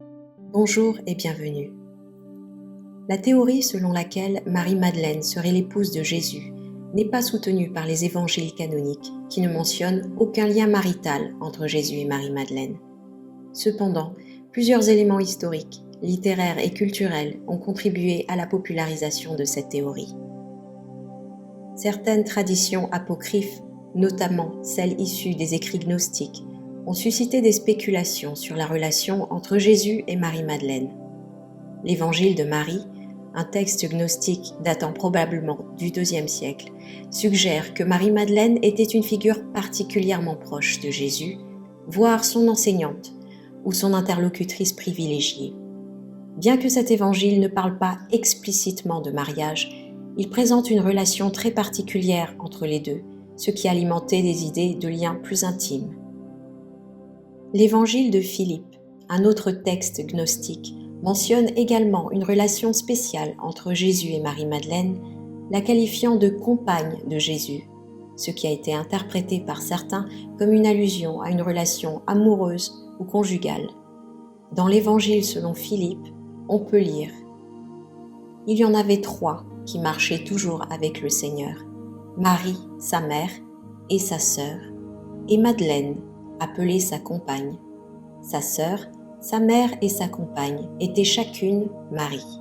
Bonjour et bienvenue. La théorie selon laquelle Marie-Madeleine serait l'épouse de Jésus n'est pas soutenue par les évangiles canoniques qui ne mentionnent aucun lien marital entre Jésus et Marie-Madeleine. Cependant, plusieurs éléments historiques, littéraires et culturels ont contribué à la popularisation de cette théorie. Certaines traditions apocryphes, notamment celles issues des écrits gnostiques, ont suscité des spéculations sur la relation entre Jésus et Marie-Madeleine. L'Évangile de Marie, un texte gnostique datant probablement du IIe siècle, suggère que Marie-Madeleine était une figure particulièrement proche de Jésus, voire son enseignante ou son interlocutrice privilégiée. Bien que cet évangile ne parle pas explicitement de mariage, il présente une relation très particulière entre les deux, ce qui alimentait des idées de liens plus intimes. L'évangile de Philippe, un autre texte gnostique, mentionne également une relation spéciale entre Jésus et Marie-Madeleine, la qualifiant de compagne de Jésus, ce qui a été interprété par certains comme une allusion à une relation amoureuse ou conjugale. Dans l'évangile selon Philippe, on peut lire « Il y en avait 3 qui marchaient toujours avec le Seigneur, Marie, sa mère, et sa sœur, et Madeleine, appelée sa compagne. Sa sœur, sa mère et sa compagne étaient chacune Marie. »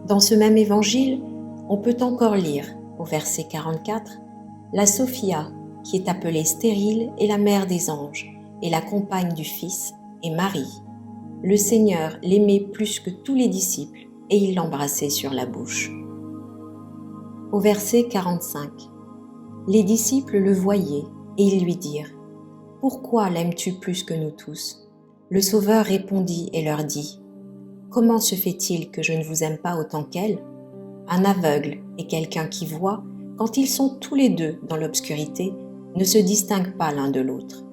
Dans ce même évangile, on peut encore lire, au verset 44, « La Sophia, qui est appelée stérile, est la mère des anges, et la compagne du Fils, est Marie. Le Seigneur l'aimait plus que tous les disciples, et il l'embrassait sur la bouche. » Au verset 45, « Les disciples le voyaient, et ils lui dirent, « Pourquoi l'aimes-tu plus que nous tous ?» Le Sauveur répondit et leur dit, « Comment se fait-il que je ne vous aime pas autant qu'elle ? Un aveugle et quelqu'un qui voit, quand ils sont tous les deux dans l'obscurité, ne se distinguent pas l'un de l'autre.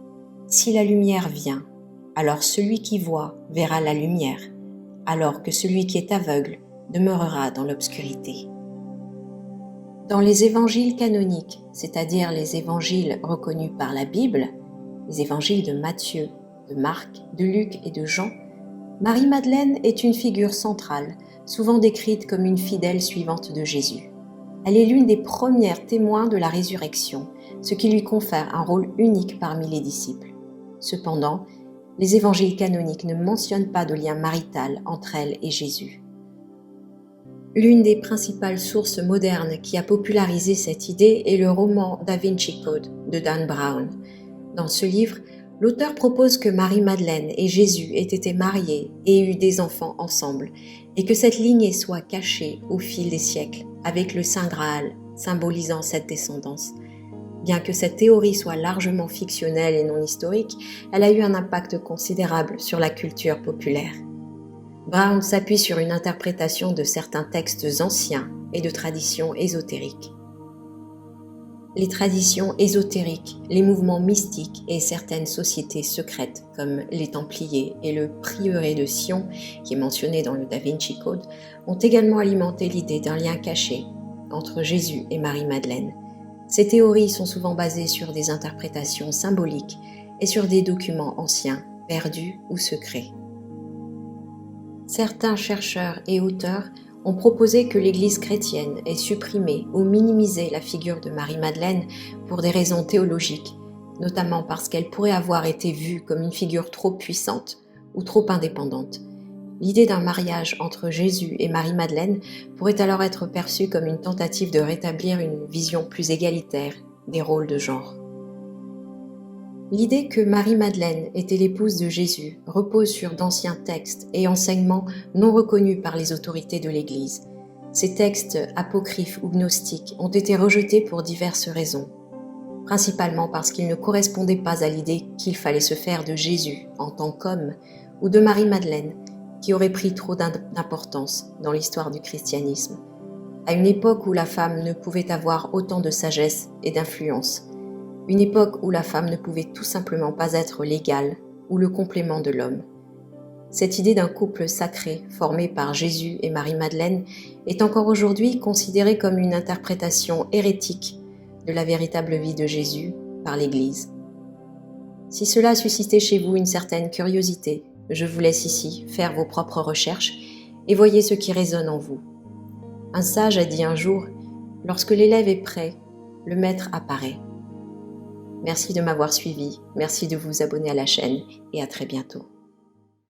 Si la lumière vient, alors celui qui voit verra la lumière, alors que celui qui est aveugle demeurera dans l'obscurité. » Dans les évangiles canoniques, c'est-à-dire les évangiles reconnus par la Bible, les évangiles de Matthieu, de Marc, de Luc et de Jean, Marie-Madeleine est une figure centrale, souvent décrite comme une fidèle suivante de Jésus. Elle est l'une des premières témoins de la résurrection, ce qui lui confère un rôle unique parmi les disciples. Cependant, les évangiles canoniques ne mentionnent pas de lien marital entre elle et Jésus. L'une des principales sources modernes qui a popularisé cette idée est le roman Da Vinci Code de Dan Brown. Dans ce livre, l'auteur propose que Marie-Madeleine et Jésus aient été mariés et eu des enfants ensemble, et que cette lignée soit cachée au fil des siècles, avec le Saint Graal symbolisant cette descendance. Bien que cette théorie soit largement fictionnelle et non historique, elle a eu un impact considérable sur la culture populaire. Brown s'appuie sur une interprétation de certains textes anciens et de traditions ésotériques. Les traditions ésotériques, les mouvements mystiques et certaines sociétés secrètes comme les Templiers et le prieuré de Sion, qui est mentionné dans le Da Vinci Code, ont également alimenté l'idée d'un lien caché entre Jésus et Marie-Madeleine. Ces théories sont souvent basées sur des interprétations symboliques et sur des documents anciens, perdus ou secrets. Certains chercheurs et auteurs ont proposé que l'Église chrétienne ait supprimé ou minimisé la figure de Marie-Madeleine pour des raisons théologiques, notamment parce qu'elle pourrait avoir été vue comme une figure trop puissante ou trop indépendante. L'idée d'un mariage entre Jésus et Marie-Madeleine pourrait alors être perçue comme une tentative de rétablir une vision plus égalitaire des rôles de genre. L'idée que Marie-Madeleine était l'épouse de Jésus repose sur d'anciens textes et enseignements non reconnus par les autorités de l'Église. Ces textes apocryphes ou gnostiques ont été rejetés pour diverses raisons, principalement parce qu'ils ne correspondaient pas à l'idée qu'il fallait se faire de Jésus en tant qu'homme ou de Marie-Madeleine, qui aurait pris trop d'importance dans l'histoire du christianisme, à une époque où la femme ne pouvait avoir autant de sagesse et d'influence. Une époque où la femme ne pouvait tout simplement pas être l'égale ou le complément de l'homme. Cette idée d'un couple sacré formé par Jésus et Marie-Madeleine est encore aujourd'hui considérée comme une interprétation hérétique de la véritable vie de Jésus par l'Église. Si cela a suscité chez vous une certaine curiosité Je vous laisse ici faire vos propres recherches et voyez ce qui résonne en vous. Un sage a dit un jour, lorsque l'élève est prêt, le maître apparaît. Merci de m'avoir suivi, merci de vous abonner à la chaîne et à très bientôt.